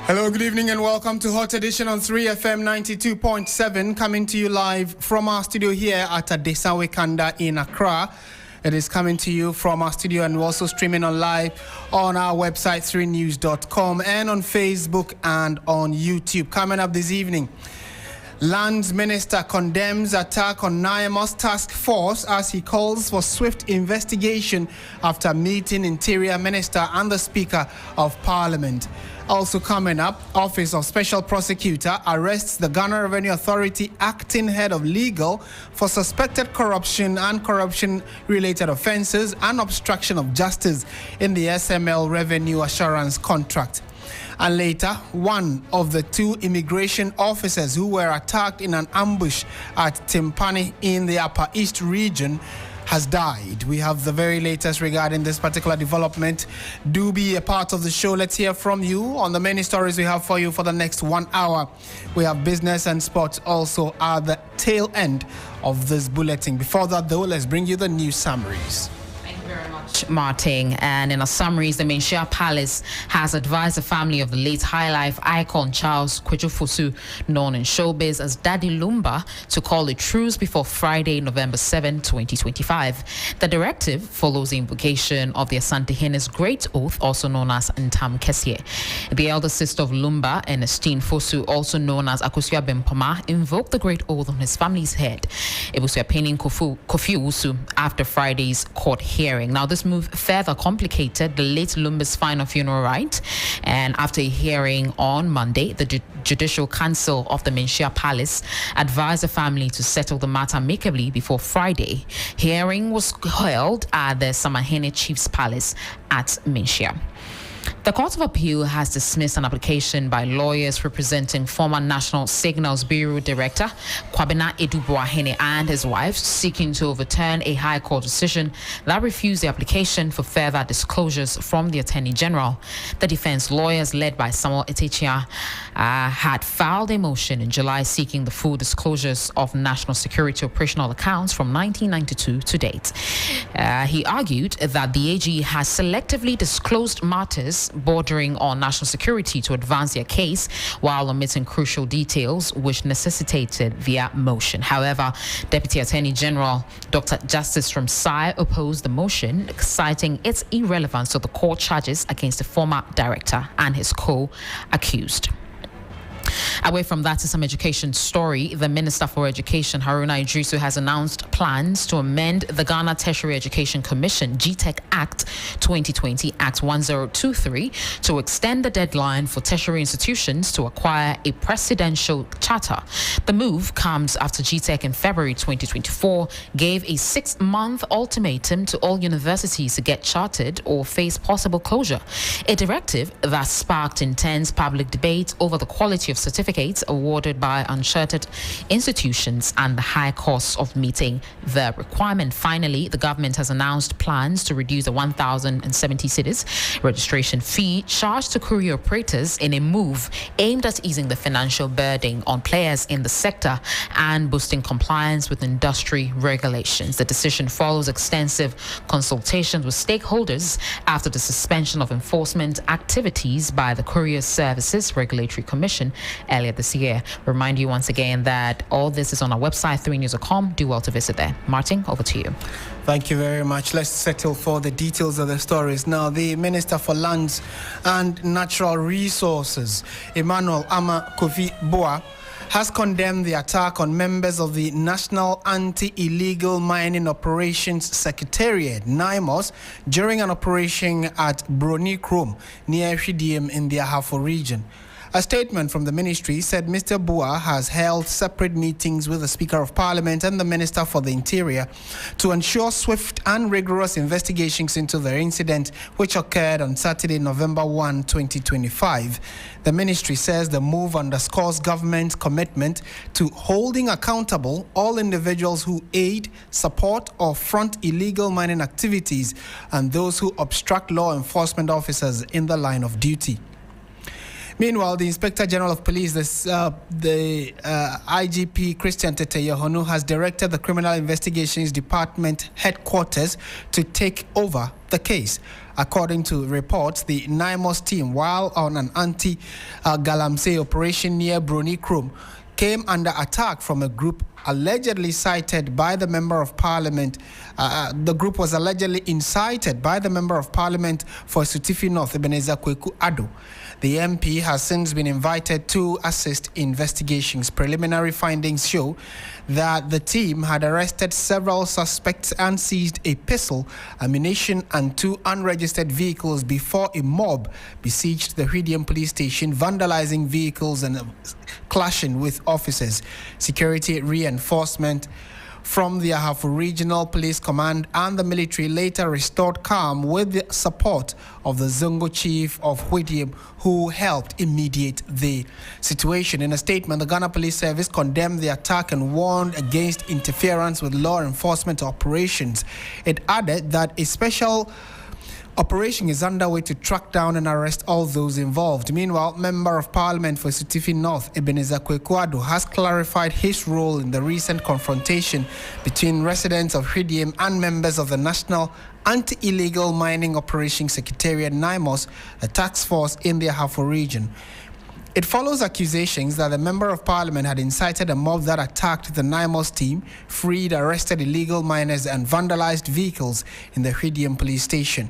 Hello, good evening and welcome to Hot Edition on 3FM 92.7, coming to you live from our studio here at Adesawe Kanda in Accra. It is coming to you from our studio and we're also streaming on live on our website 3news.com and on Facebook and on YouTube. Coming up this evening, Lands Minister condemns attack on Naimos task force as he calls for swift investigation after meeting Interior Minister and the Speaker of Parliament. Also coming up, Office of Special Prosecutor arrests the Ghana Revenue Authority acting head of legal for suspected corruption and corruption-related offences and obstruction of justice in the SML Revenue Assurance contract. And later, one of the two immigration officers who were attacked in an ambush at Timpani in the Upper East region has died. We have the very latest regarding this particular development. Do be a part of the show. Let's hear from you on the many stories we have for you for the next 1 hour. We have business and sports also at the tail end of this bulletin. Before that, though, let's bring you the news summaries. Martin, and in a summary, the Menchia Palace has advised the family of the late high life icon Charles Kwejofosu, known in showbiz as Daddy Lumba, to call a truce before Friday, November 7, 2025. The directive follows the invocation of the Asantehene's Great Oath, also known as Ntam Kesie. The elder sister of Lumba, Ernestine Fosu, also known as Akosua Bempama, invoked the Great Oath on his family's head. It was penning Kofi Usu after Friday's court hearing. Now, this move further complicated the late Lumba's final funeral rite, and after a hearing on Monday, the Judicial Council of the Menchia Palace advised the family to settle the matter amicably before Friday. Hearing was held at the Samahene Chief's Palace at Menchia. The Court of Appeal has dismissed an application by lawyers representing former National Signals Bureau Director Kwabena Edu-Boahene and his wife, seeking to overturn a High Court decision that refused the application for further disclosures from the Attorney General. The defense lawyers, led by Samuel Etechia, had filed a motion in July seeking the full disclosures of national security operational accounts from 1992 to date. He argued that the AG has selectively disclosed matters bordering on national security to advance their case while omitting crucial details which necessitated their motion. However, Deputy Attorney General Dr. Justice Ramsai opposed the motion, citing its irrelevance to the court charges against the former director and his co-accused. Away from that is some education story. The Minister for Education, Haruna Idrisu, has announced plans to amend the Ghana Tertiary Education Commission GTEC Act 2020, Act 1023, to extend the deadline for tertiary institutions to acquire a presidential charter. The move comes after GTEC in February 2024 gave a 6-month ultimatum to all universities to get chartered or face possible closure, a directive that sparked intense public debate over the quality of certificates awarded by unchartered institutions and the high cost of meeting the requirement. Finally, the government has announced plans to reduce the 1,070 cedis registration fee charged to courier operators in a move aimed at easing the financial burden on players in the sector and boosting compliance with industry regulations. The decision follows extensive consultations with stakeholders after the suspension of enforcement activities by the Courier Services Regulatory Commission earlier this year. Remind you once again that all this is on our website, 3news.com. Do well to visit there. Martin, over to you. Thank you very much. Let's settle for the details of the stories. Now, the Minister for Lands and Natural Resources, Emmanuel Ama Kofi Boa, has condemned the attack on members of the National Anti-Illegal Mining Operations Secretariat, NIMOS, during an operation at Broni Krom near Hwidiem in the Ahafo region. A statement from the ministry said Mr. Bua has held separate meetings with the Speaker of Parliament and the Minister for the Interior to ensure swift and rigorous investigations into the incident, which occurred on Saturday, November 1, 2025. The ministry says the move underscores government's commitment to holding accountable all individuals who aid, support, or front illegal mining activities and those who obstruct law enforcement officers in the line of duty. Meanwhile, the Inspector General of Police, the IGP Christian Tete-Yohonu, has directed the Criminal Investigations Department headquarters to take over the case. According to reports, the NIMOS team, while on an anti-galamsey operation near Broni Krom, came under attack from a group allegedly cited by the Member of Parliament. The group was allegedly incited by the Member of Parliament for Sutifi North, Ebenezer Kweku-Addo. The MP has since been invited to assist investigations. Preliminary findings show that the team had arrested several suspects and seized a pistol, ammunition, and 2 unregistered vehicles before a mob besieged the Hwidiam police station, vandalizing vehicles and clashing with officers. Security reinforcement from the Ahafo Regional Police Command and the military later restored calm with the support of the Zongo Chief of Hwidiam, who helped mediate the situation. In a statement, the Ghana Police Service condemned the attack and warned against interference with law enforcement operations. It added that a special operation is underway to track down and arrest all those involved. Meanwhile, Member of Parliament for Sutifi North, Ebenezer Kweku-Addo, has clarified his role in the recent confrontation between residents of Hwidiam and members of the National Anti-Illegal Mining Operations Secretariat, NIMOS, a task force in the Ahafo region. It follows accusations that the Member of Parliament had incited a mob that attacked the NIMOS team, freed arrested illegal miners, and vandalized vehicles in the Hwidiam police station.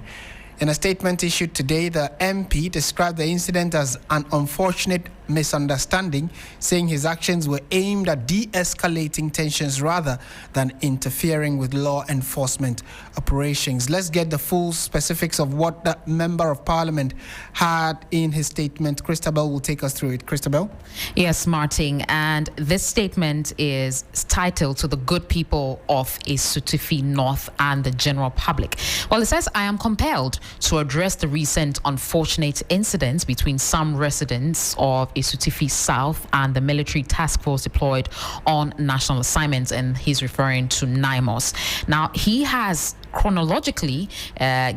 In a statement issued today, the MP described the incident as an unfortunate misunderstanding, saying his actions were aimed at de-escalating tensions rather than interfering with law enforcement operations. Let's get the full specifics of what the Member of Parliament had in his statement. Christabel will take us through it. Christabel? Yes, Martin, and this statement is titled "To the Good People of Sutifi North and the General Public." Well, it says, "I am compelled to address the recent unfortunate incidents between some residents of Sutifi South and the military task force deployed on national assignments," and he's referring to NIMOS. Now, he has chronologically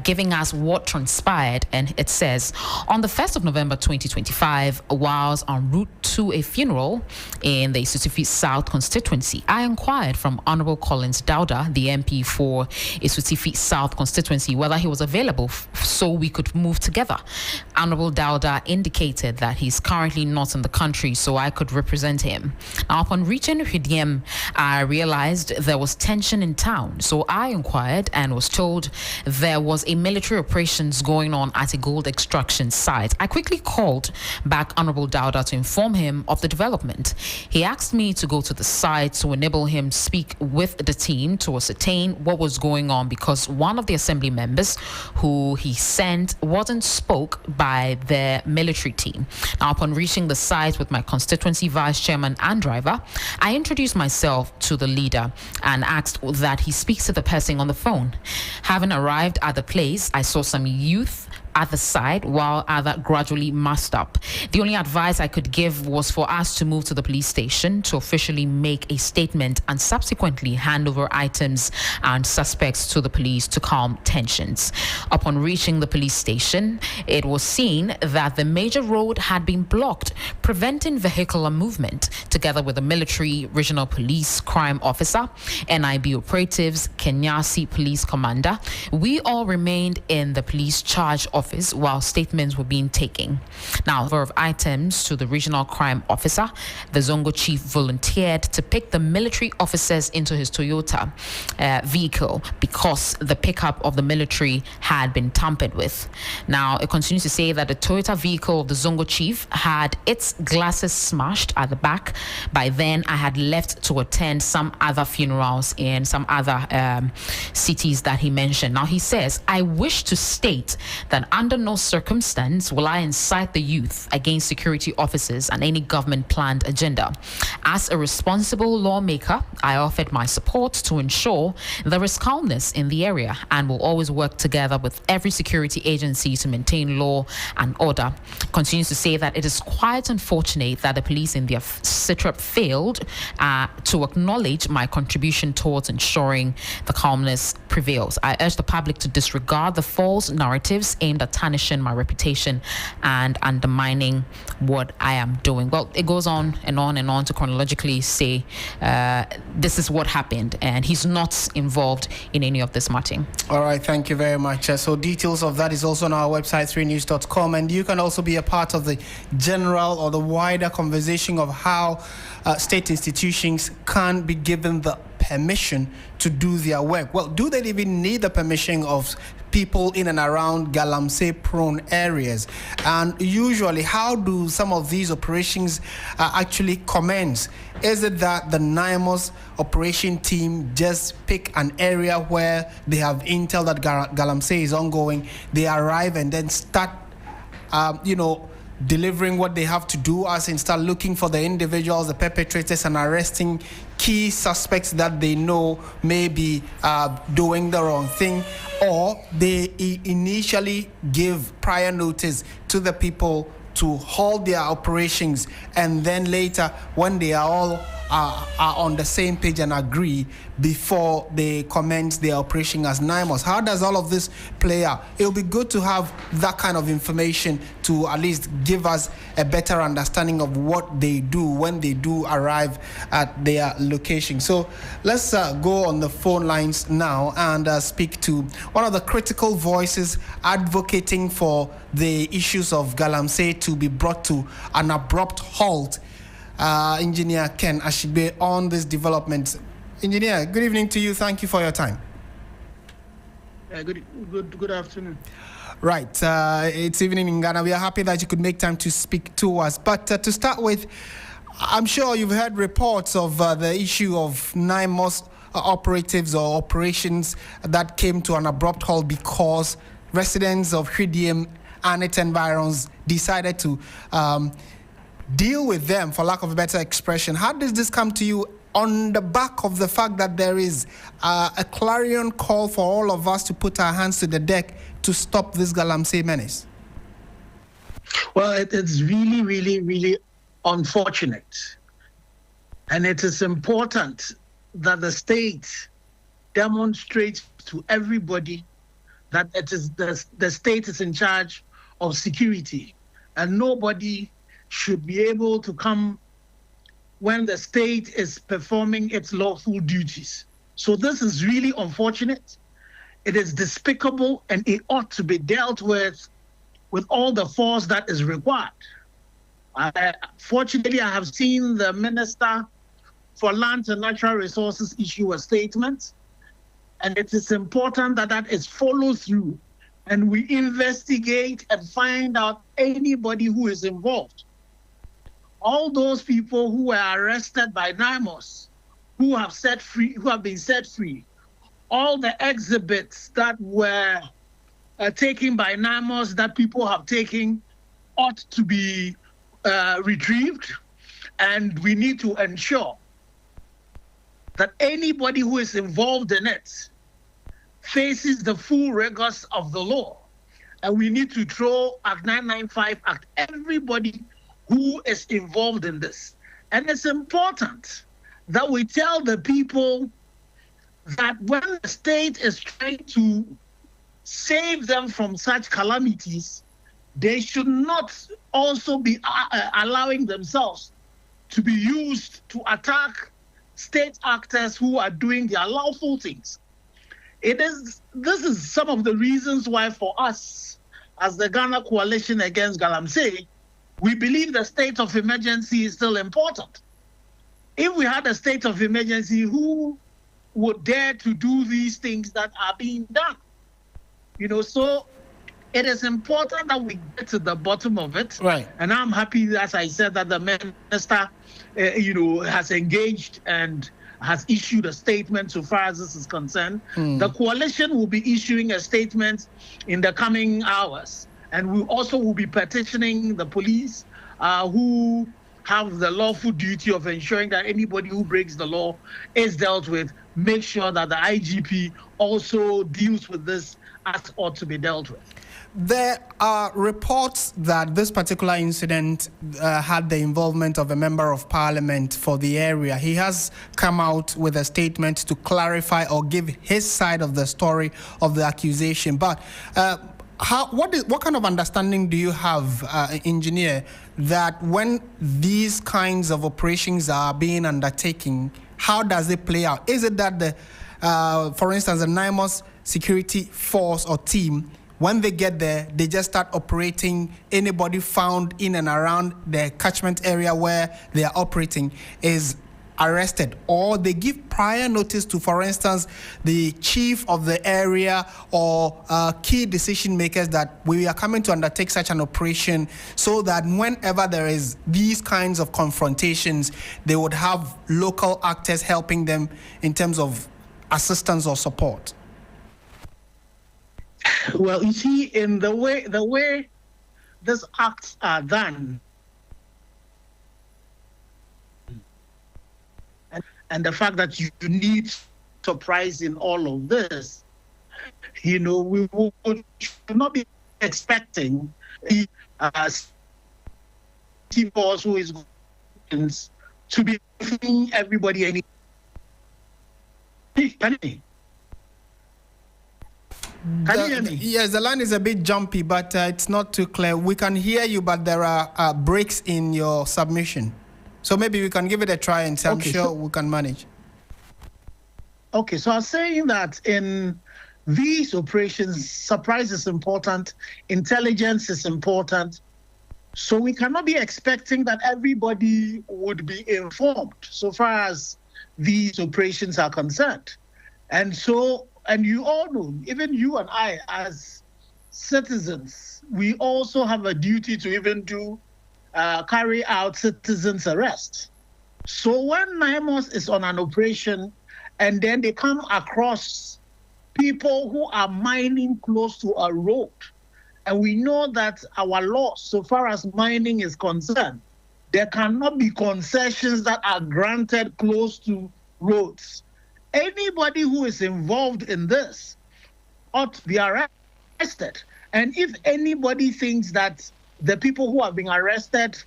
giving us what transpired, and it says, on the 1st of November 2025, whilst en route to a funeral in the Sutifi South constituency, I inquired from Honorable Collins Dauda, the MP for Sutifi South constituency, whether he was available so we could move together. Honorable Dauda indicated that he's currently not in the country, so I could represent him. Now, upon reaching Hwidiam, I realized there was tension in town, so I inquired and was told there was a military operations going on at a gold extraction site. I quickly called back Honorable Dauda to inform him of the development. He asked me to go to the site to enable him speak with the team to ascertain what was going on, because one of the assembly members who he sent wasn't spoke by the military team. Now, upon reaching the site with my constituency vice chairman and driver, I introduced myself to the leader and asked that he speaks to the person on the phone. Having arrived at the place, I saw some youth at the site while other gradually massed up. The only advice I could give was for us to move to the police station to officially make a statement and subsequently hand over items and suspects to the police to calm tensions. Upon reaching the police station, it was seen that the major road had been blocked, preventing vehicular movement. Together with the military, regional police, crime officer, NIB operatives, Kenyasi police commander, we all remained in the police charge office while statements were being taken. Now, a number of items to the regional crime officer. The Zongo chief volunteered to pick the military officers into his Toyota vehicle because the pickup of the military had been tampered with. Now, it continues to say that the Toyota vehicle of the Zongo chief had its glasses smashed at the back. By then, I had left to attend some other funerals in some other cities that he mentioned. Now, he says, I wish to state that under no circumstance will I incite the youth against security officers and any government-planned agenda. As a responsible lawmaker, I offered my support to ensure there is calmness in the area and will always work together with every security agency to maintain law and order. Continues to say that it is quite unfortunate that the police in their sitrep failed to acknowledge my contribution towards ensuring the calmness prevails. I urge the public to disregard the false narratives aimed aimed at tarnishing my reputation and undermining what I am doing. Well, it goes on and on and on to chronologically say this is what happened, and he's not involved in any of this, Martin. All right, thank you very much. So details of that is also on our website, 3news.com, and you can also be a part of the general or the wider conversation of how state institutions can be given the permission to do their work. Well, do they even need the permission of people in and around Galamsey-prone areas? And usually, how do some of these operations actually commence? Is it that the NIMOS operation team just pick an area where they have intel that Galamsey is ongoing, they arrive and then start, delivering what they have to do, as in start looking for the individuals, the perpetrators, and arresting key suspects that they know may be doing the wrong thing? Or they initially give prior notice to the people to hold their operations, and then later, when they are all are on the same page and agree, before they commence their operation as NIMOS? How does all of this play out? It'll be good to have that kind of information to at least give us a better understanding of what they do when they do arrive at their location. So let's go on the phone lines now and speak to one of the critical voices advocating for the issues of Galamsey to be brought to an abrupt halt. Engineer Ken Ashibe on this development. Engineer, good evening to you. Thank you for your time. Good afternoon. Right, it's evening in Ghana. We are happy that you could make time to speak to us. But to start with, I'm sure you've heard reports of the issue of NIMOS operatives or operations that came to an abrupt halt because residents of Hwidiem and its environs decided to deal with them, for lack of a better expression. How does this come to you on the back of the fact that there is a clarion call for all of us to put our hands to the deck to stop this Galamsey menace? Well, it is really, really, really unfortunate. And it is important that the state demonstrates to everybody that it is the state is in charge of security, and nobody should be able to come when the state is performing its lawful duties. So this is really unfortunate. It is despicable, and it ought to be dealt with all the force that is required. Fortunately, I have seen the Minister for Lands and Natural Resources issue a statement, and it is important that that is followed through, and we investigate and find out anybody who is involved. All those people who were arrested by NIMOS, who have been set free, all the exhibits that were taken by NIMOS that people have taken ought to be retrieved, and we need to ensure that anybody who is involved in it faces the full rigors of the law. And we need to throw Act 995 at everybody who is involved in this. And it's important that we tell the people that when the state is trying to save them from such calamities, they should not also be allowing themselves to be used to attack state actors who are doing their lawful things. This is some of the reasons why for us, as the Ghana Coalition Against Galamsey, we believe the state of emergency is still important. If we had a state of emergency, who would dare to do these things that are being done? So it is important that we get to the bottom of it. Right. And I'm happy, as I said, that the minister, has engaged and has issued a statement so far as this is concerned. The coalition will be issuing a statement in the coming hours. And we also will be petitioning the police who have the lawful duty of ensuring that anybody who breaks the law is dealt with. Make sure that the IGP also deals with this as ought to be dealt with. There are reports that this particular incident had the involvement of a member of parliament for the area. He has come out with a statement to clarify or give his side of the story of the accusation. But What kind of understanding do you have, engineer, that when these kinds of operations are being undertaken, how does it play out? Is it that for instance, the NIMOS security force or team, when they get there, they just start operating? Anybody found in and around the catchment area where they are operating is arrested, or they give prior notice to, for instance, the chief of the area or key decision makers that we are coming to undertake such an operation, so that whenever there is these kinds of confrontations, they would have local actors helping them in terms of assistance or support? Well, you see, in the way these acts are done, and the fact that you need surprise in all of this, we should not be expecting the team boss who is to be giving everybody any. Can you hear me? Yes, the line is a bit jumpy, but it's not too clear. We can hear you, but there are breaks in your submission. So maybe we can give it a try, and I'm sure we can manage. Okay, so I was saying that in these operations, surprise is important, intelligence is important. So we cannot be expecting that everybody would be informed so far as these operations are concerned. And you all know, even you and I as citizens, we also have a duty to even carry out citizens' arrest. So when NIMOS is on an operation and then they come across people who are mining close to a road, and we know that our laws, so far as mining is concerned, there cannot be concessions that are granted close to roads. Anybody who is involved in this ought to be arrested. And if anybody thinks that the people who have been arrested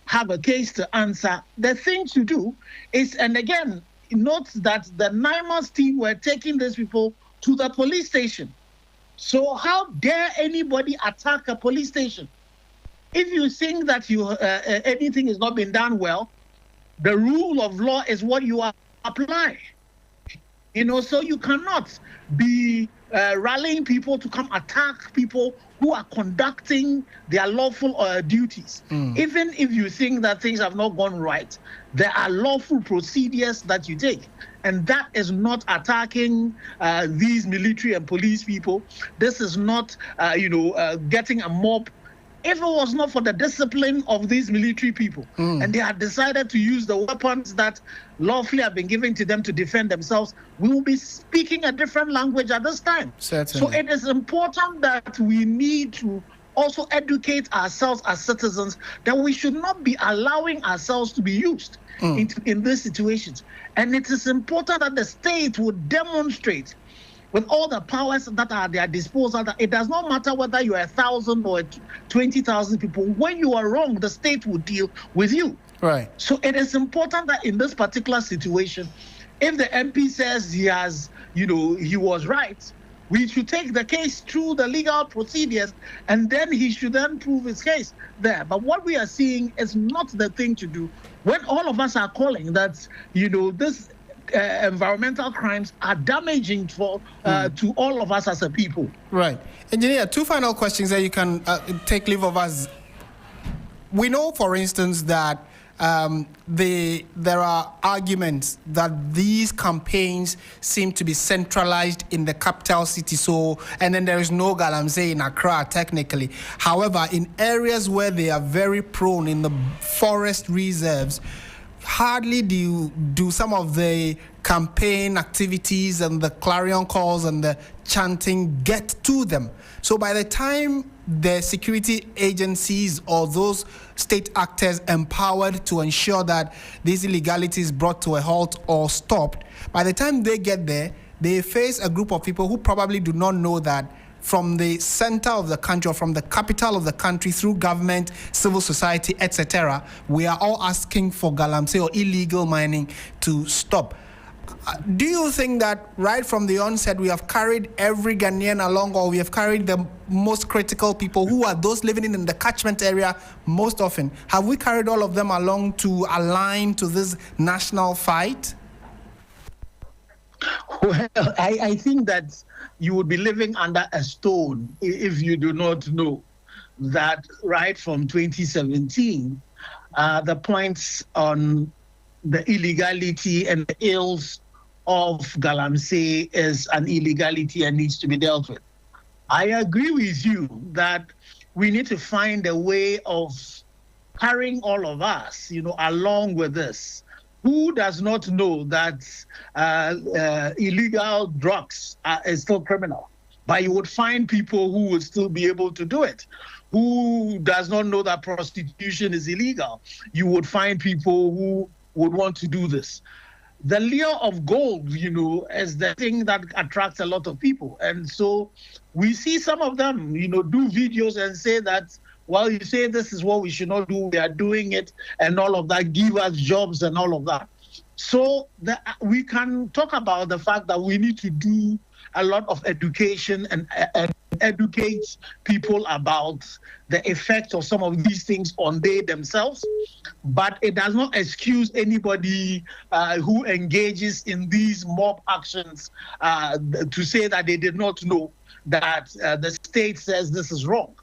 have a case to answer, the thing to do is, and again, note that the NIMOS team were taking these people to the police station. So how dare anybody attack a police station? If you think that anything is not being done well, the rule of law is what you apply. So you cannot be rallying people to come attack people who are conducting their lawful duties. Even if you think that things have not gone right, there are lawful procedures that you take. And that is not attacking these military and police people. This is not, getting a mob. If it was not for the discipline of these military people, and they had decided to use the weapons that lawfully have been given to them to defend themselves, we will be speaking a different language at this time. Certainly. So it is important that we need to also educate ourselves as citizens that we should not be allowing ourselves to be used in these situations. And it is important that the state would demonstrate with all the powers that are at their disposal, that it does not matter whether you are 1,000 or 20,000 people. When you are wrong, the state will deal with you. Right. So it is important that in this particular situation, if the MP says he was right, we should take the case through the legal procedures, and then he should then prove his case there. But what we are seeing is not the thing to do. When all of us are calling that, this environmental crimes are damaging to all of us as a people. Right. Engineer, two final questions that you can take leave of us. We know, for instance, that there are arguments that these campaigns seem to be centralized in the capital city, and then there is no Galamsey in Accra technically. However, in areas where they are very prone, in the forest reserves, hardly do some of the campaign activities and the clarion calls and the chanting get to them. So by the time the security agencies or those state actors empowered to ensure that these illegalities brought to a halt or stopped, by the time they get there, they face a group of people who probably do not know that from the center of the country or from the capital of the country, through government, civil society, etc., we are all asking for Galamsey or illegal mining to stop. Do you think that right from the onset we have carried every Ghanaian along, or we have carried the most critical people who are those living in the catchment area most often? Have we carried all of them along to align to this national fight? Well, I think that you would be living under a stone if you do not know that right from 2017, the points on the illegality and the ills of Galamsey is an illegality and needs to be dealt with. I agree with you that we need to find a way of carrying all of us, along with this. Who does not know that illegal drugs is still criminal? But you would find people who would still be able to do it. Who does not know that prostitution is illegal? You would find people who would want to do this. The lure of gold, is the thing that attracts a lot of people. And so we see some of them, do videos and say that, well, you say this is what we should not do, we are doing it, and all of that, give us jobs and all of that. So we can talk about the fact that we need to do a lot of education and educate people about the effect of some of these things on they themselves, but it does not excuse anybody who engages in these mob actions to say that they did not know that the state says this is wrong.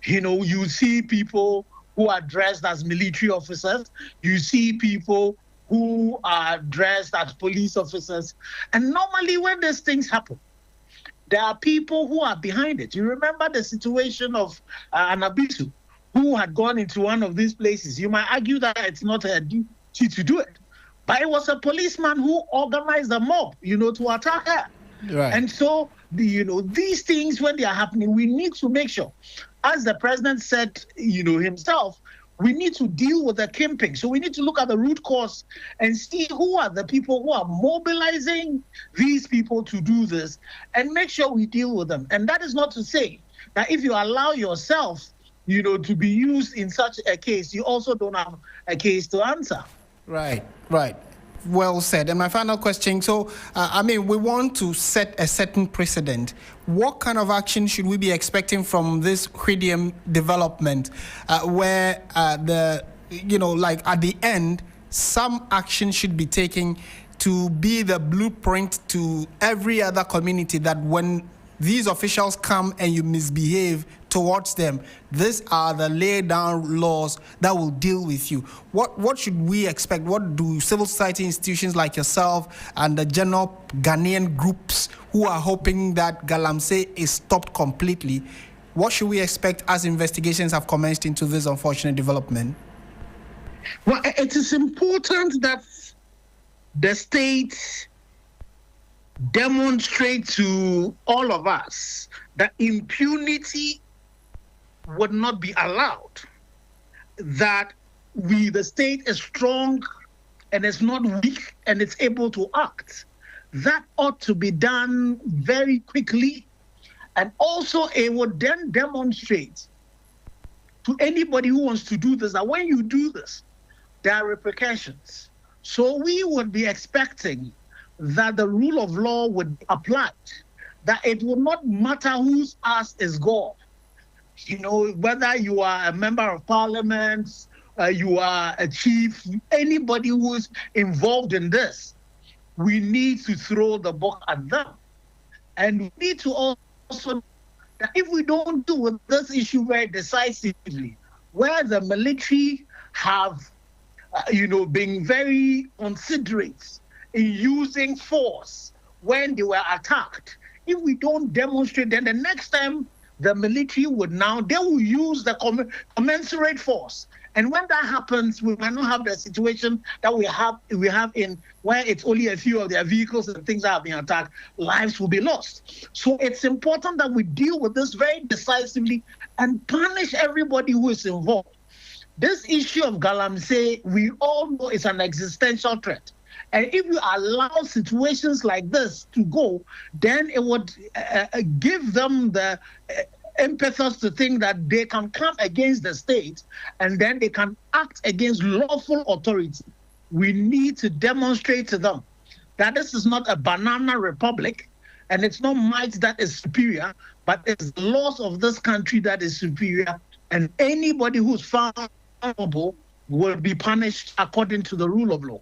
You see people who are dressed as military officers, you see people who are dressed as police officers, and normally when these things happen, there are people who are behind it. You remember the situation of Anabisu, who had gone into one of these places. You might argue that it's not her duty to do it, but it was a policeman who organized the mob, to attack her. Right. And so, these things, when they are happening, we need to make sure, as the president said, himself, we need to deal with the kingpin. So we need to look at the root cause and see who are the people who are mobilizing these people to do this and make sure we deal with them. And that is not to say that if you allow yourself, to be used in such a case, you also don't have a case to answer. Right. Well said. And my final question, so, we want to set a certain precedent. What kind of action should we be expecting from this Hwidium development where at the end, some action should be taken to be the blueprint to every other community that when these officials come and you misbehave towards them, these are the laid down laws that will deal with you. What should we expect? What do civil society institutions like yourself and the general Ghanaian groups who are hoping that Galamsey is stopped completely, what should we expect as investigations have commenced into this unfortunate development? Well, it is important that the state demonstrate to all of us that impunity would not be allowed, that the state is strong and is not weak and it's able to act. That ought to be done very quickly. And also it would then demonstrate to anybody who wants to do this that when you do this, there are repercussions. So we would be expecting that the rule of law would be applied, that it will not matter whose ass is God. Whether you are a member of parliament, you are a chief, anybody who is involved in this, we need to throw the book at them. And we need to also, that if we don't deal with this issue very decisively, where the military have, been very considerate in using force when they were attacked, if we don't demonstrate, then the next time the military they will use the commensurate force. And when that happens, we might not have the situation that we have in where it's only a few of their vehicles and things that have been attacked, lives will be lost. So it's important that we deal with this very decisively and punish everybody who is involved. This issue of Galamsey, we all know is an existential threat. And if you allow situations like this to go, then it would give them the impetus to think that they can come against the state and then they can act against lawful authority. We need to demonstrate to them that this is not a banana republic, and it's not might that is superior, but it's the laws of this country that is superior, and anybody who's found culpable will be punished according to the rule of law.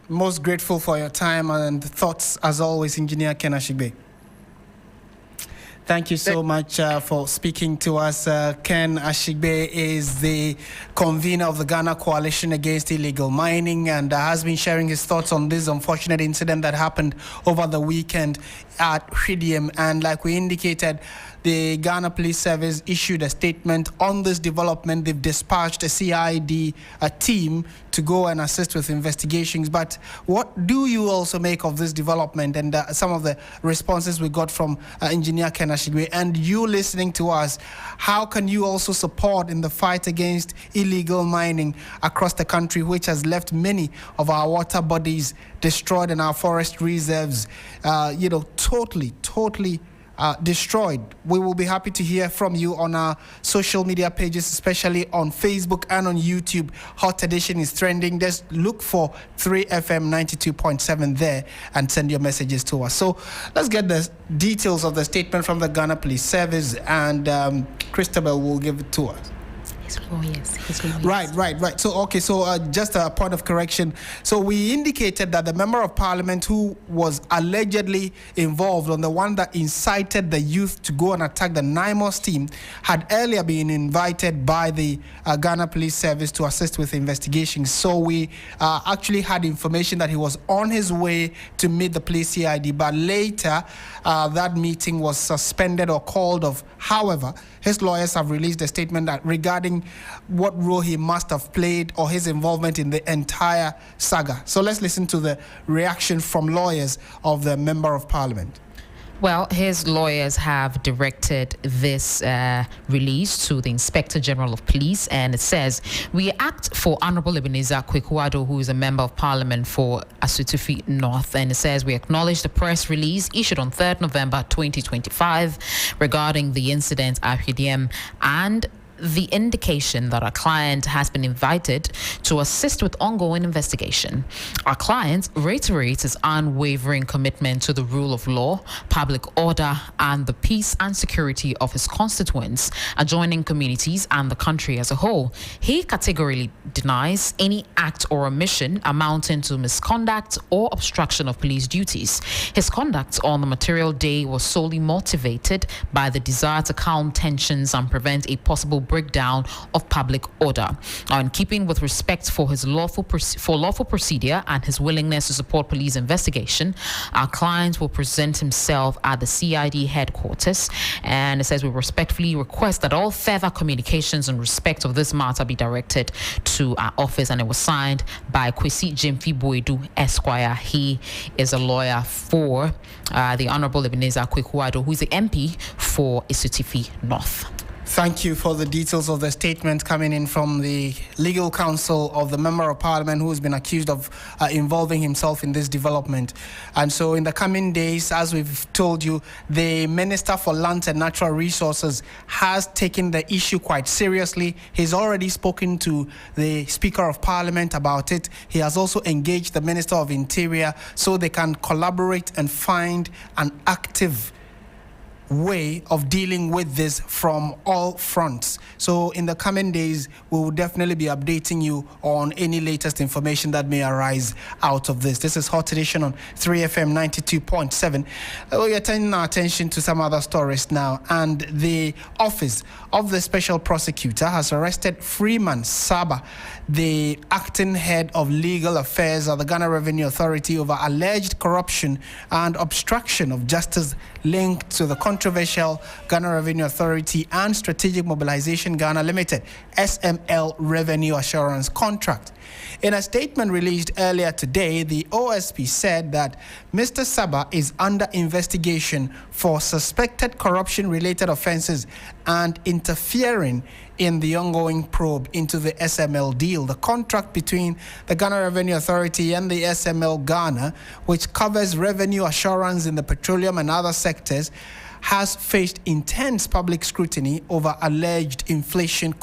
Most grateful for your time and thoughts, as always, Engineer Ken Ashigbe. Thank you so much for speaking to us. Ken Ashigbe is the convener of the Ghana Coalition Against Illegal Mining and has been sharing his thoughts on this unfortunate incident that happened over the weekend at Hwidiam. And like we indicated, the Ghana Police Service issued a statement on this development. They've dispatched a CID team to go and assist with investigations. But what do you also make of this development and some of the responses we got from Engineer Ken Ashigbe? And you listening to us, how can you also support in the fight against illegal mining across the country, which has left many of our water bodies destroyed and our forest reserves, totally destroyed? We will be happy to hear from you on our social media pages, especially on Facebook and on YouTube. Hot Edition is trending. Just look for 3FM 92.7 there and send your messages to us. So let's get the details of the statement from the Ghana Police Service, and Christabel will give it to us. His lawyers. Right. So, just a point of correction. So, we indicated that the member of parliament who was allegedly involved on the one that incited the youth to go and attack the NIMOS team had earlier been invited by the Ghana Police Service to assist with investigations. So, we actually had information that he was on his way to meet the police CID, but later that meeting was suspended or called off. However, his lawyers have released a statement that regarding what role he must have played or his involvement in the entire saga. So let's listen to the reaction from lawyers of the Member of Parliament. Well, his lawyers have directed this release to the Inspector General of Police, and it says, we act for Honorable Ebenezer Kwekuado, who is a Member of Parliament for Asutufi North, and it says, we acknowledge the press release issued on 3rd November 2025 regarding the incident at Hwidiam and the indication that our client has been invited to assist with ongoing investigation. Our client reiterates his unwavering commitment to the rule of law, public order, and the peace and security of his constituents, adjoining communities, and the country as a whole. He categorically denies any act or omission amounting to misconduct or obstruction of police duties. His conduct on the material day was solely motivated by the desire to calm tensions and prevent a possible breakdown of public order. Now, in keeping with respect for his lawful procedure and his willingness to support police investigation, our client will present himself at the CID headquarters, and it says we respectfully request that all further communications in respect of this matter be directed to our office. And it was signed by Kwesi Jemfi Boedu Esquire. He is a lawyer for the Honorable Ebenezer Kwekuado, who is the MP for Asutufi North. Thank you for the details of the statement coming in from the legal counsel of the Member of Parliament who has been accused of involving himself in this development. And so in the coming days, as we've told you, the Minister for Lands and Natural Resources has taken the issue quite seriously. He's already spoken to the Speaker of Parliament about it. He has also engaged the Minister of Interior so they can collaborate and find an active way of dealing with this from all fronts. So in the coming days, we will definitely be updating you on any latest information that may arise out of this. This is Hot Edition on 3FM 92.7. We are turning our attention to some other stories now, and the Office of the Special Prosecutor has arrested Freeman Saba, the acting head of legal affairs of the Ghana Revenue Authority, over alleged corruption and obstruction of justice linked to the controversial Ghana Revenue Authority and Strategic Mobilization Ghana Limited SML Revenue Assurance contract. In a statement released earlier today, the OSP said that Mr. Saba is under investigation for suspected corruption-related offenses and interfering in the ongoing probe into the SML deal. The contract between the Ghana Revenue Authority and the SML Ghana, which covers revenue assurance in the petroleum and other sectors, has faced intense public scrutiny over alleged inflated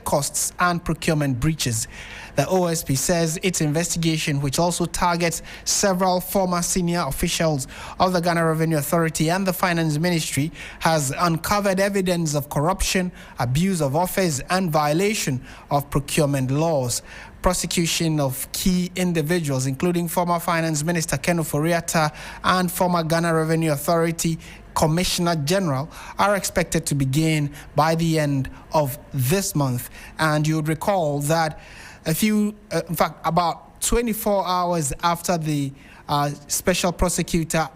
costs and procurement breaches. The OSP says its investigation, which also targets several former senior officials of the Ghana Revenue Authority and the Finance Ministry, has uncovered evidence of corruption, abuse of office, and violation of procurement laws. Prosecution of key individuals, including former Finance Minister Ken Ofori-Atta and former Ghana Revenue Authority Commissioner General, are expected to begin by the end of this month. And you would recall that about 24 hours after the special prosecutor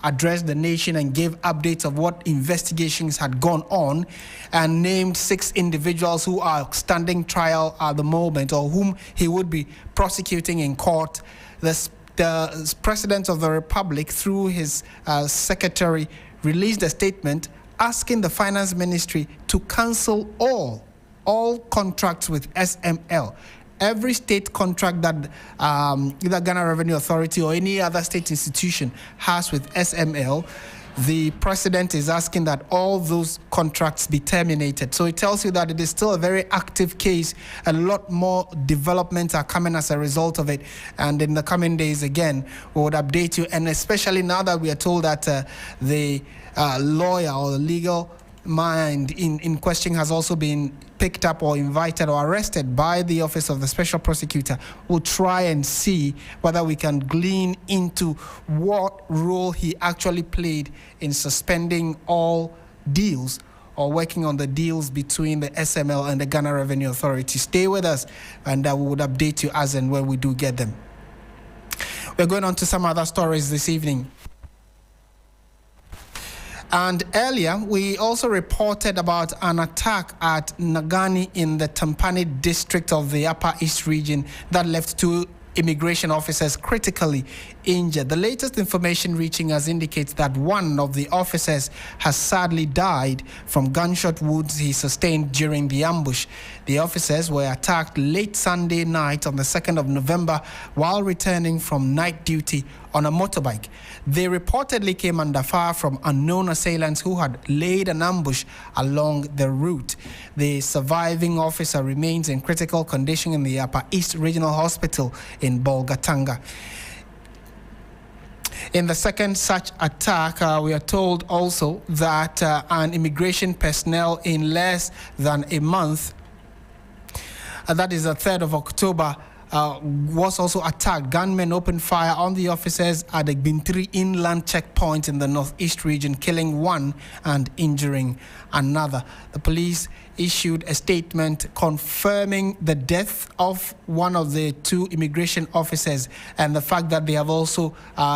addressed the nation and gave updates of what investigations had gone on and named 6 individuals who are standing trial at the moment, or whom he would be prosecuting in court, the President of the Republic, through his secretary, released a statement asking the Finance Ministry to cancel all contracts with SML. Every state contract that either Ghana Revenue Authority or any other state institution has with SML, the president is asking that all those contracts be terminated. So it tells you that it is still a very active case. A lot more developments are coming as a result of it. And in the coming days, again, we would update you. And especially now that we are told that the lawyer or the legal mind in question has also been picked up or invited or arrested by the Office of the Special Prosecutor, we'll try and see whether we can glean into what role he actually played in suspending all deals or working on the deals between the SML and the Ghana Revenue Authority. Stay with us, and we would update you as and when we do get them. We're going on to some other stories this evening. And earlier, we also reported about an attack at Nagani in the Tempani district of the Upper East region that left 2 immigration officers critically injured. The latest information reaching us indicates that one of the officers has sadly died from gunshot wounds he sustained during the ambush. The officers were attacked late Sunday night on the 2nd of November while returning from night duty on a motorbike. They reportedly came under fire from unknown assailants who had laid an ambush along the route. The surviving officer remains in critical condition in the Upper East Regional Hospital in Bolgatanga. In the second such attack, we are told also that an immigration personnel in less than a month, that is the 3rd of October, was also attacked. Gunmen opened fire on the officers at the Bintri inland checkpoint in the northeast region, killing one and injuring another. The police issued a statement confirming the death of one of the 2 immigration officers and the fact that they have also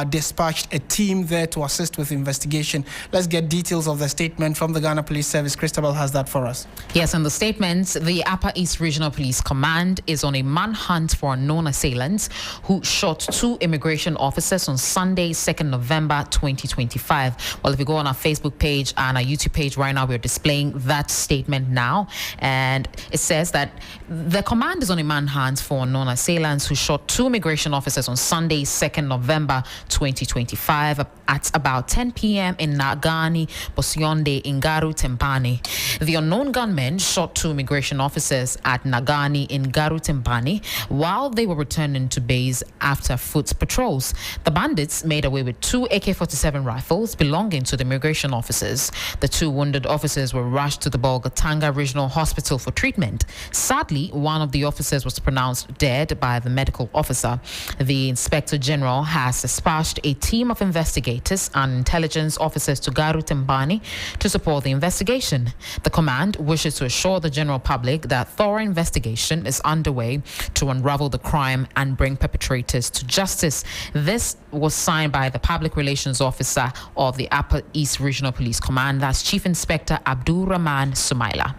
dispatched a team there to assist with investigation. Let's get details of the statement from the Ghana Police Service. Christabel has that for us. Yes, in the statement, the Upper East Regional Police Command is on a manhunt for unknown assailants who shot 2 immigration officers on Sunday, 2nd November 2025. Well, if you go on our Facebook page and our YouTube page right now, we're displaying that statement now. And it says that the command is on a manhunt for unknown assailants who shot 2 immigration officers on Sunday, 2nd November 2025 at about 10 p.m. in Nagani, Bosionde, in Garu Tempani. The unknown gunmen shot 2 immigration officers at Nagani in Garu Tempani while they were returning to base after foot patrols. The bandits made away with 2 AK-47 rifles belonging to the immigration officers. The 2 wounded officers were rushed to the Bolgatanga Regional Hospital for treatment. Sadly, one of the officers was pronounced dead by the medical officer. The Inspector General has dispatched a team of investigators and intelligence officers to Garu Tempani to support the investigation. The command wishes to assure the general public that thorough investigation is underway to unravel the crime and bring perpetrators to justice. This was signed by the Public Relations Officer of the Upper East Regional Police Command, that's Chief Inspector Abdul Rahman Sumaila.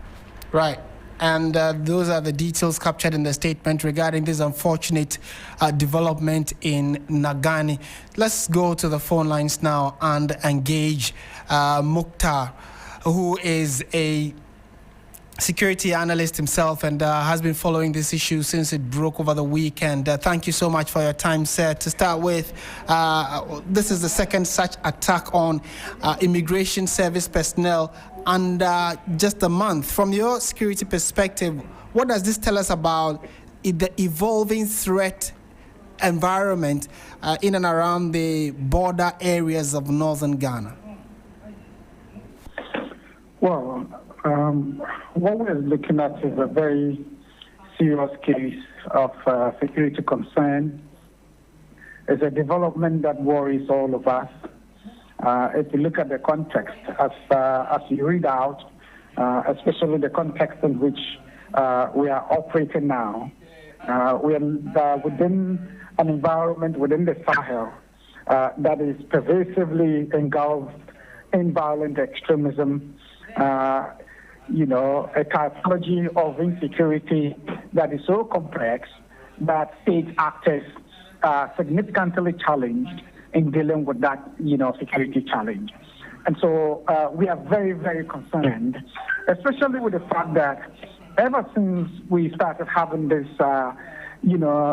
Right. And those are the details captured in the statement regarding this unfortunate development in Nagani. Let's go to the phone lines now and engage Mukhtar, who is a security analyst himself and has been following this issue since it broke over the weekend. Thank you so much for your time, sir. To start with, this is the second such attack on immigration service personnel under just a month. From your security perspective, what does this tell us about the evolving threat environment in and around the border areas of northern Ghana? Well, what we're looking at is a very serious case of security concern. It's a development that worries all of us. If you look at the context, as you read out, especially the context in which we are operating now, we are within an environment within the Sahel that is pervasively engulfed in violent extremism. A typology of insecurity that is so complex that state actors are significantly challenged in dealing with that, security challenge. And so we are very, very concerned, especially with the fact that ever since we started having this,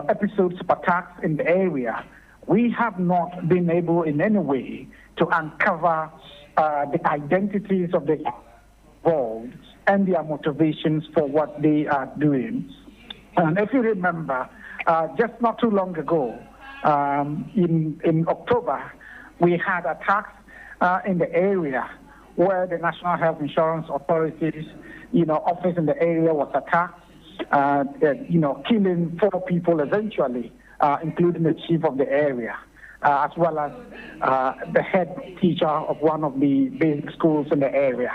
episodes of attacks in the area, we have not been able in any way to uncover the identities of the involved and their motivations for what they are doing. And if you remember, just not too long ago, in October, we had attacks in the area where the National Health Insurance Authority's, office in the area was attacked, killing 4 people eventually, including the chief of the area, as well as the head teacher of one of the basic schools in the area.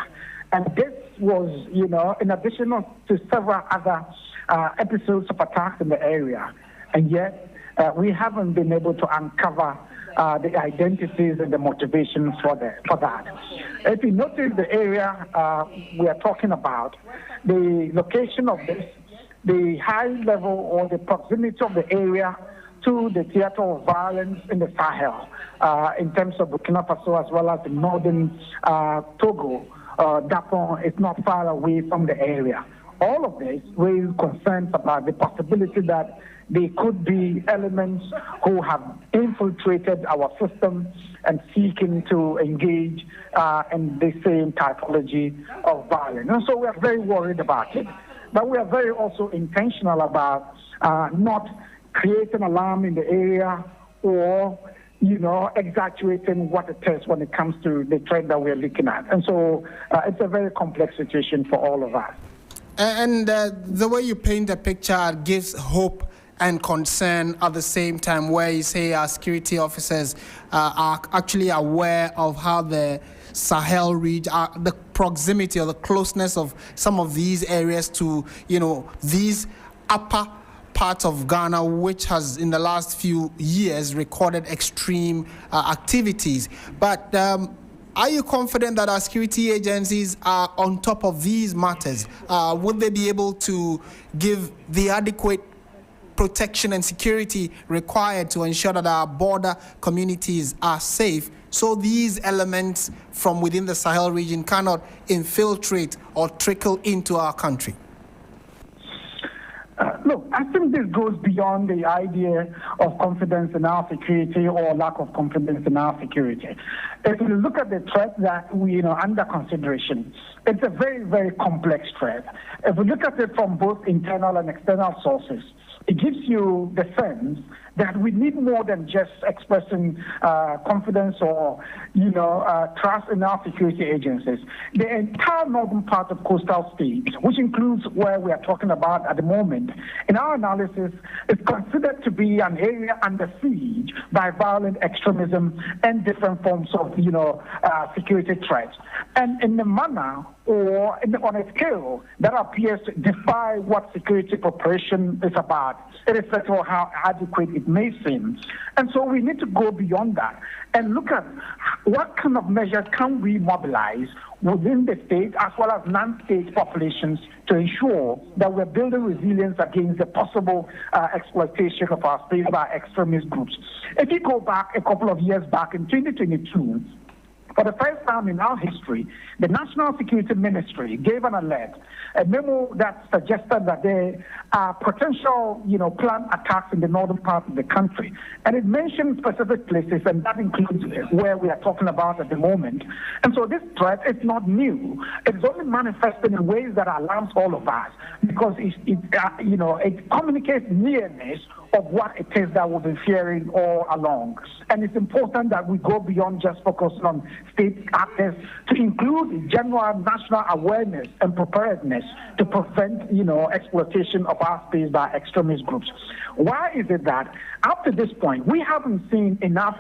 And this was, in addition to several other episodes of attacks in the area. And yet, we haven't been able to uncover the identities and the motivations for that. If you notice the area we are talking about, the location of this, the high level or the proximity of the area to the theater of violence in the Sahel, in terms of Burkina Faso as well as the northern Togo, Gabon is not far away from the area. All of this raises concerns about the possibility that there could be elements who have infiltrated our system and seeking to engage in the same typology of violence. And so we are very worried about it, but we are very also intentional about not creating alarm in the area or exaggerating what it is when it comes to the threat that we're looking at. And so it's a very complex situation for all of us. And the way you paint the picture gives hope and concern at the same time, where you say our security officers are actually aware of how the Sahel region, the proximity or the closeness of some of these areas to, these upper part of Ghana, which has in the last few years recorded extreme activities. But are you confident that our security agencies are on top of these matters? Would they be able to give the adequate protection and security required to ensure that our border communities are safe, so these elements from within the Sahel region cannot infiltrate or trickle into our country? Look, I think this goes beyond the idea of confidence in our security or lack of confidence in our security. If you look at the threat that we under consideration, it's a very, very complex threat. If we look at it from both internal and external sources, it gives you the sense that we need more than just expressing confidence or, trust in our security agencies. The entire northern part of coastal states, which includes where we are talking about at the moment, in our analysis, is considered to be an area under siege by violent extremism and different forms of, security threats. And in the manner or on a scale that appears to defy what security preparation is about, irrespective of how adequate it may seem. And so we need to go beyond that and look at what kind of measures can we mobilize within the state as well as non-state populations to ensure that we're building resilience against the possible exploitation of our space by extremist groups. If you go back a couple of years back in 2022, For the first time in our history, the National Security Ministry gave an alert, a memo that suggested that there are potential, planned attacks in the northern part of the country. And it mentioned specific places, and that includes where we are talking about at the moment. And so this threat is not new. It's only manifested in ways that alarms all of us, because it communicates nearness of what it is that we've been fearing all along. And it's important that we go beyond just focusing on state actors to include general national awareness and preparedness to prevent, exploitation of our space by extremist groups. Why is it that up to this point, we haven't seen enough,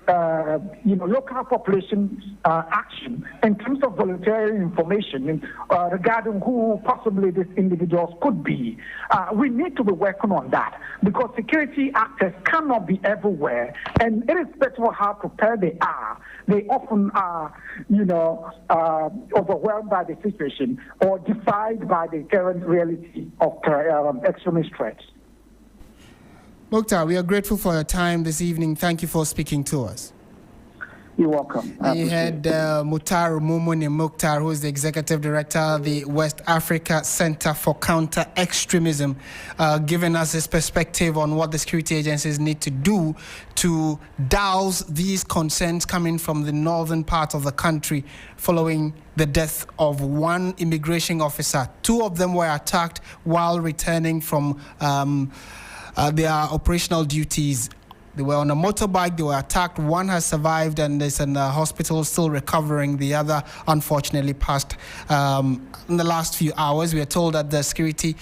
local population action in terms of volunteering information regarding who possibly these individuals could be? We need to be working on that, because security actors cannot be everywhere, and irrespective of how prepared they are, they often are, overwhelmed by the situation or defied by the current reality of extremist threats. Mukhtar, we are grateful for your time this evening. Thank you for speaking to us. You're welcome. You had Mukhtar Mumuni Mukhtar, who is the Executive Director of the West Africa Center for Counter-Extremism, giving us his perspective on what the security agencies need to do to douse these concerns coming from the northern part of the country following the death of one immigration officer. Two of them were attacked while returning from their operational duties. They were on a motorbike, they were attacked. One has survived and is in the hospital still recovering. The other, unfortunately, passed in the last few hours. We are told that the security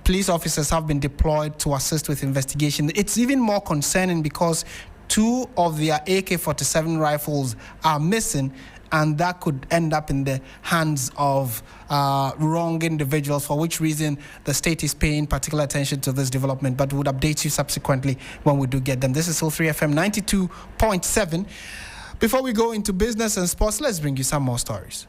police officers have been deployed to assist with investigation. It's even more concerning because two of their AK-47 rifles are missing, and that could end up in the hands of wrong individuals, for which reason the state is paying particular attention to this development, but would update you subsequently when we do get them. This is still 3FM 92.7. Before we go into business and sports, let's bring you some more stories.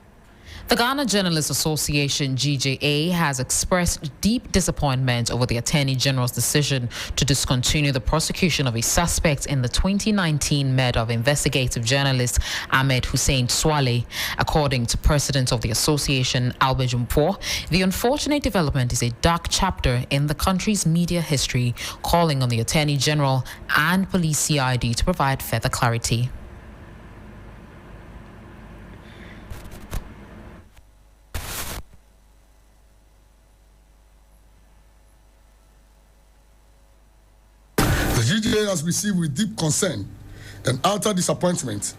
The Ghana Journalists Association, GJA, has expressed deep disappointment over the Attorney General's decision to discontinue the prosecution of a suspect in the 2019 murder of investigative journalist Ahmed Hussein Swale. According to President of the Association, Albert Jumpo, the unfortunate development is a dark chapter in the country's media history, calling on the Attorney General and Police CID to provide further clarity. The GJA has received with deep concern and utter disappointment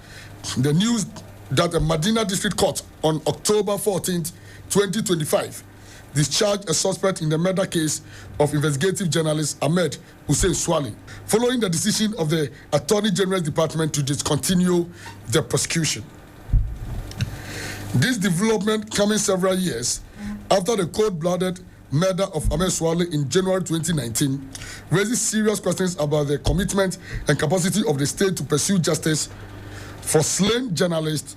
the news that the Medina District Court on October 14, 2025, discharged a suspect in the murder case of investigative journalist Ahmed Hussein Swale, following the decision of the Attorney General's Department to discontinue the prosecution. This development coming several years after the cold-blooded murder of Ahmed Swale in January 2019 raises serious questions about the commitment and capacity of the state to pursue justice for slain journalists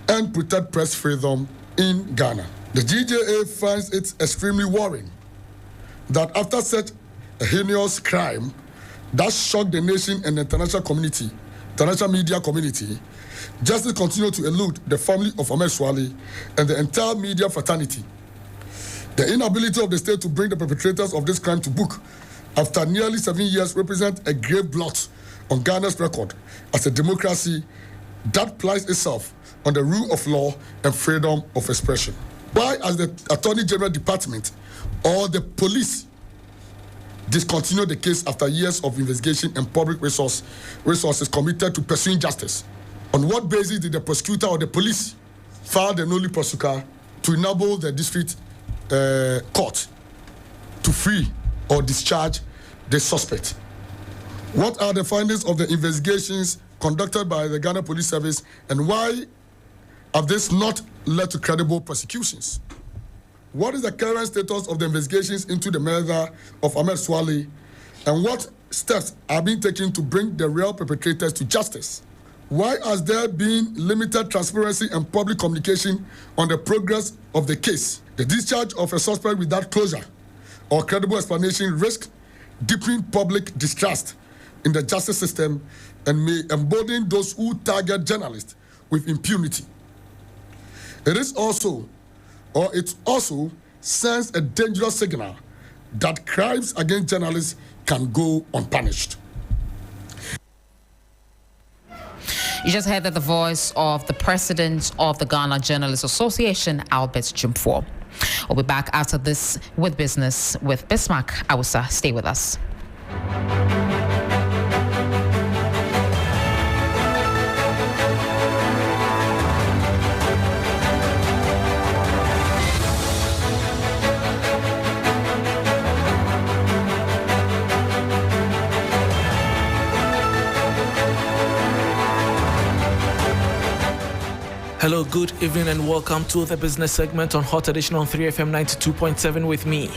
and protect press freedom in Ghana. The GJA finds it extremely worrying that after such a heinous crime that shocked the nation and the international media community, justice continued to elude the family of Ahmed Swale and the entire media fraternity. The inability of the state to bring the perpetrators of this crime to book after nearly 7 years represents a grave blot on Ghana's record as a democracy that prides itself on the rule of law and freedom of expression. Why has the Attorney General Department or the police discontinued the case after years of investigation and public resources committed to pursuing justice? On what basis did the prosecutor or the police file the nollie prosecutor to enable the district court to free or discharge the suspect? What are the findings of the investigations conducted by the Ghana Police Service, and why have this not led to credible prosecutions? What is the current status of the investigations into the murder of Ahmed Swale, and what steps are being taken to bring the real perpetrators to justice? Why has there been limited transparency and public communication on the progress of the case? The discharge of a suspect without closure or credible explanation risks deepening public distrust in the justice system and may embolden those who target journalists with impunity. It also sends a dangerous signal that crimes against journalists can go unpunished. You just heard that the voice of the president of the Ghana Journalists Association, Albert Jumfo. We'll be back after this with Business with Bismarck Awusa. Stay with us. Hello, good evening and welcome to the business segment on Hot Edition on 3FM 92.7 with me,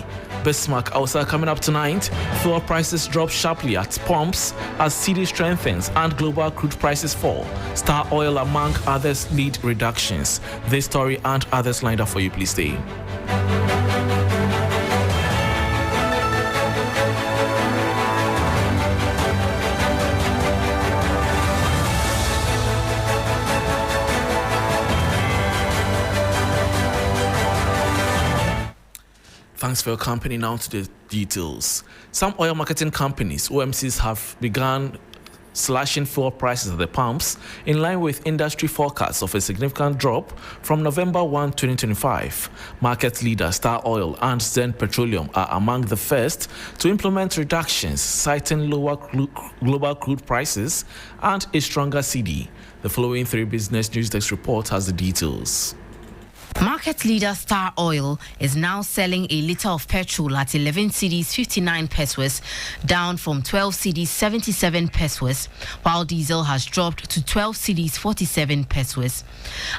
Bismarck Awusa. Coming up tonight, fuel prices drop sharply at pumps as cedi strengthens and global crude prices fall. Star Oil among others lead reductions. This story and others lined up for you, please stay. Thanks for your company. Now to the details. Some oil marketing companies, OMCs, have begun slashing fuel prices at the pumps in line with industry forecasts of a significant drop from November 1, 2025. Market leaders Star Oil and Zen Petroleum are among the first to implement reductions, citing lower global crude prices and a stronger cedi. The following 3 Business News Desk report has the details. Market leader Star Oil is now selling a litre of petrol at 11 cedis 59 pesos, down from 12 cedis 77 pesos, while diesel has dropped to 12 cedis 47 pesos.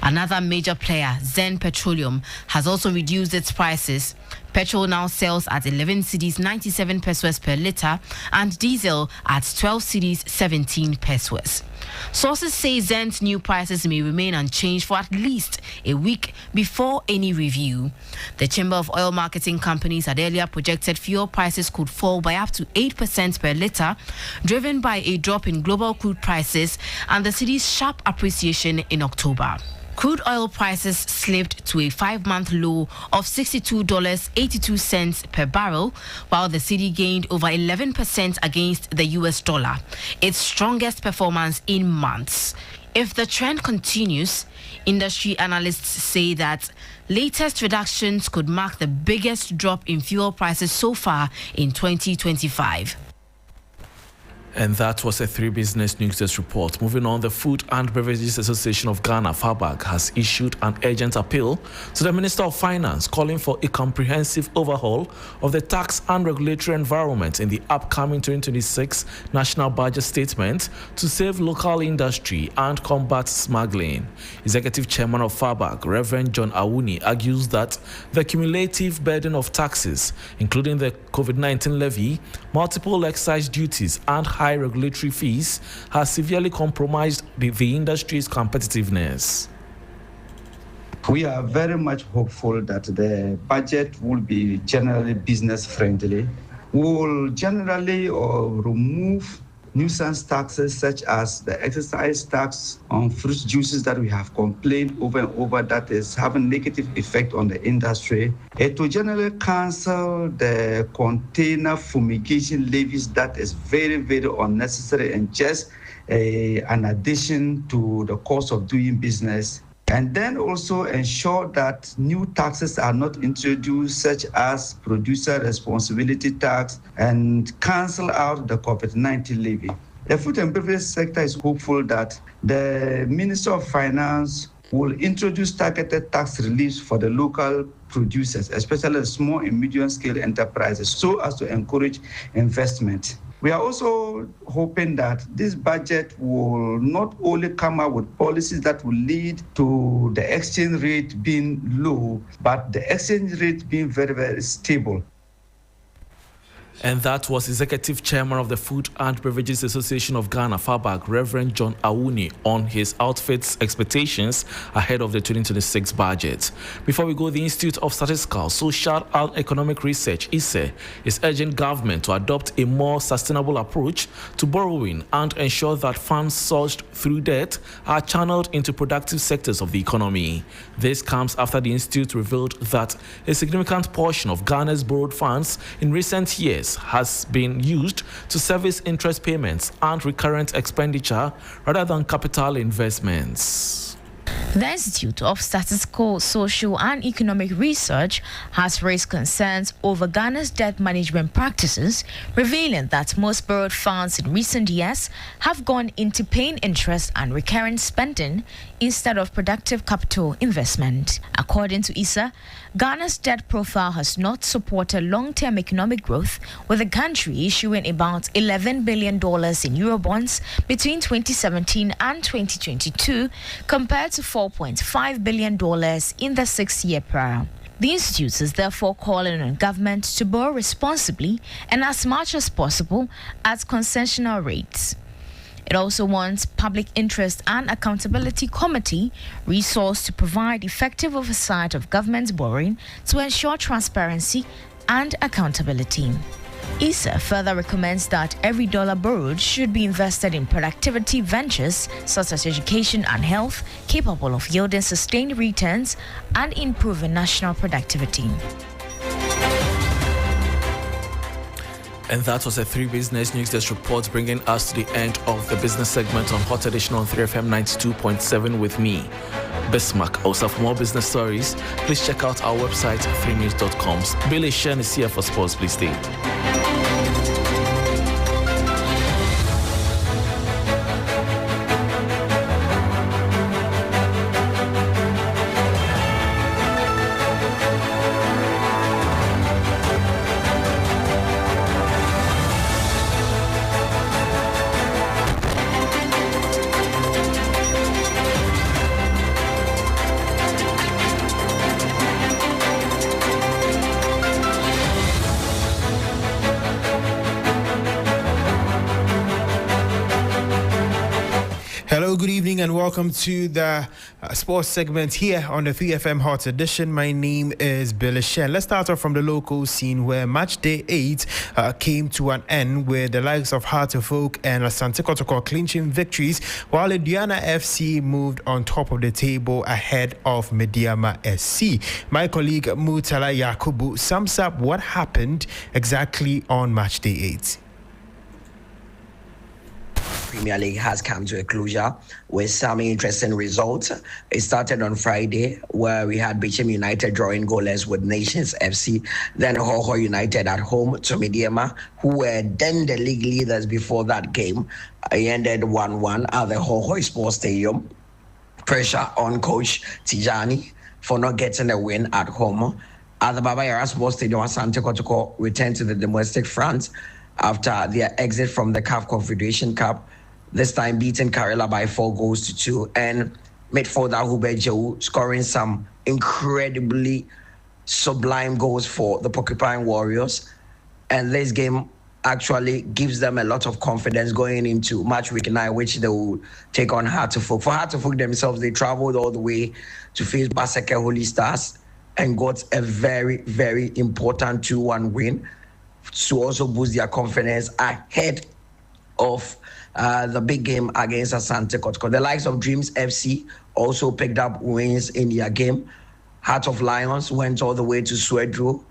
Another major player, Zen Petroleum, has also reduced its prices. Petrol now sells at 11 cedis 97 pesos per litre and diesel at 12 cedis 17 pesos. Sources say Zen's new prices may remain unchanged for at least a week before any review. The Chamber of Oil Marketing Companies had earlier projected fuel prices could fall by up to 8% per litre, driven by a drop in global crude prices and the cedi's sharp appreciation in October. Crude oil prices slipped to a 5-month low of $62.82 per barrel, while the cedi gained over 11% against the US dollar, its strongest performance in months. If the trend continues, industry analysts say that latest reductions could mark the biggest drop in fuel prices so far in 2025. And that was a 3 Business News Desk report. Moving on, the Food and Beverages Association of Ghana, FABAG, has issued an urgent appeal to the Minister of Finance calling for a comprehensive overhaul of the tax and regulatory environment in the upcoming 2026 National Budget Statement to save local industry and combat smuggling. Executive Chairman of FABAG, Reverend John Awuni, argues that the cumulative burden of taxes, including the COVID-19 levy, multiple excise duties, and high regulatory fees, has severely compromised the industry's competitiveness. We are very much hopeful that the budget will be generally business friendly. We will generally remove nuisance taxes such as the excise tax on fruit juices that we have complained over and over that is having negative effect on the industry. It will generally cancel the container fumigation levies that is very, very unnecessary and just an addition to the cost of doing business. And then also ensure that new taxes are not introduced, such as producer responsibility tax, and cancel out the COVID-19 levy. The food and beverage sector is hopeful that the Minister of Finance will introduce targeted tax reliefs for the local producers, especially the small and medium-scale enterprises, so as to encourage investment. We are also hoping that this budget will not only come out with policies that will lead to the exchange rate being low, but the exchange rate being very, very stable. And that was Executive Chairman of the Food and Beverages Association of Ghana, FABAG, Reverend John Awuni, on his outfit's expectations ahead of the 2026 budget. Before we go, the Institute of Statistical, Social and Economic Research, ISE, is urging government to adopt a more sustainable approach to borrowing and ensure that funds sourced through debt are channeled into productive sectors of the economy. This comes after the Institute revealed that a significant portion of Ghana's borrowed funds in recent years has been used to service interest payments and recurrent expenditure rather than capital investments. The Institute of Statistical, Social and Economic Research has raised concerns over Ghana's debt management practices, revealing that most borrowed funds in recent years have gone into paying interest and recurrent spending instead of productive capital investment. According to ISA, Ghana's debt profile has not supported long-term economic growth, with the country issuing about $11 billion in Eurobonds between 2017 and 2022 compared to $4.5 billion in the 6-year prior. The Institute is therefore calling on government to borrow responsibly and as much as possible at concessional rates. It also wants Public Interest and Accountability Committee resource to provide effective oversight of government borrowing to ensure transparency and accountability. ISA further recommends that every dollar borrowed should be invested in productivity ventures such as education and health, capable of yielding sustained returns and improving national productivity. And that was a 3 Business News Desk report, bringing us to the end of the business segment on Hot Edition on 3FM 92.7 with me, Bismarck. Also, for more business stories, please check out our website, 3news.com. Billy Shen is here for sports. Please stay. Hello, good evening, and welcome to the sports segment here on the 3FM Hot Edition. My name is Billy Shen. Let's start off from the local scene where match day 8 came to an end with the likes of Heart of Oak and Asante Kotoko clinching victories, while Aduana FC moved on top of the table ahead of Mediama SC. My colleague Mutala Yakubu sums up what happened exactly on match day 8. Premier League has come to a closure with some interesting results. It started on Friday, where we had Bichim United drawing goalless with Nations FC, then Hoho United at home to Mediama, who were then the league leaders before that game. It ended 1-1 at the Hoho Sports Stadium. Pressure on coach Tijani for not getting a win at home. At the Baba Yara Sports Stadium, Asante Kotoko returned to the domestic front after their exit from the CAF Confederation Cup, this time beating Karela by 4-2, and midfielder Hubert Jehu scoring some incredibly sublime goals for the Porcupine Warriors. And this game actually gives them a lot of confidence going into match week 9, which they will take on Heart of Oak. For Heart of Oak themselves, they traveled all the way to face Baseke Holy Stars and got a very, very important 2-1 win to also boost their confidence ahead of the big game against Asante Kotoko. The likes of Dreams FC also picked up wins in their game. Heart of Lions went all the way to Swedru,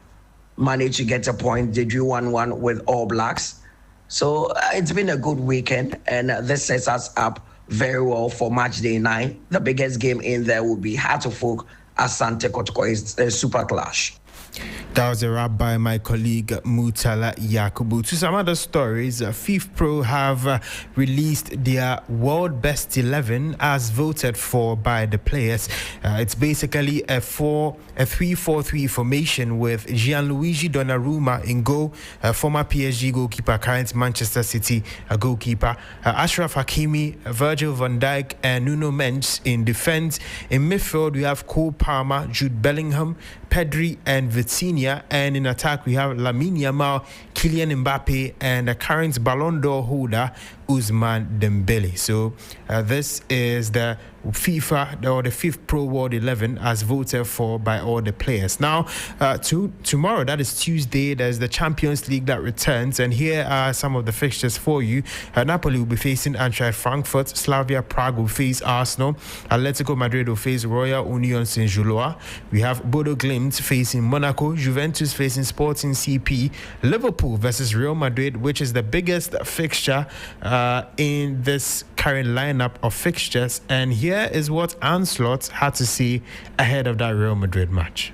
managed to get a point. They drew 1-1 with All Blacks. So it's been a good weekend, and this sets us up very well for match day 9. The biggest game in there will be Heart of Oak Asante Kotoko. It's a super clash. That was a wrap by my colleague Mutala Yakubu. To some other stories, FIFPro have released their world best 11 as voted for by the players. It's basically a 3-4-3 formation with Gianluigi Donnarumma in goal, former PSG goalkeeper, current Manchester City goalkeeper, Ashraf Hakimi, Virgil van Dijk, and Nuno Mendes in defense. In midfield, we have Cole Palmer, Jude Bellingham, Pedri, and Vitinha, and in attack we have Lamine Yamal, Kylian Mbappe, and the current Ballon d'Or holder Ousmane Dembele. So this is the FIFA or the fifth Pro World 11 as voted for by all the players. Now, tomorrow, that is Tuesday, there's the Champions League that returns, and here are some of the fixtures for you. Napoli will be facing Eintracht Frankfurt, Slavia Prague will face Arsenal, Atletico Madrid will face Royal Union Saint-Gilloise. We have Bodo Glimt facing Monaco, Juventus facing Sporting CP, Liverpool versus Real Madrid, which is the biggest fixture in this current lineup of fixtures, and here is what Ancelotti had to say ahead of that Real Madrid match.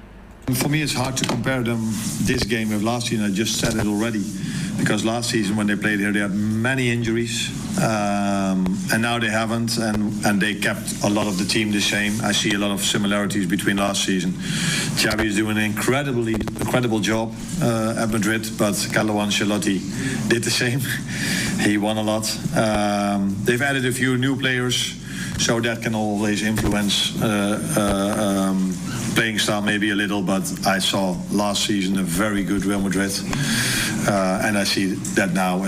For me, it's hard to compare this game with last season. I just said it already, because last season when they played here, they had many injuries, and now they haven't, and they kept a lot of the team the same. I see a lot of similarities between last season. Xavi is doing an incredible job at Madrid, but Carlo Ancelotti did the same. He won a lot. They've added a few new players, so that can always influence playing style maybe a little, but I saw last season a very good Real Madrid, and I see that now.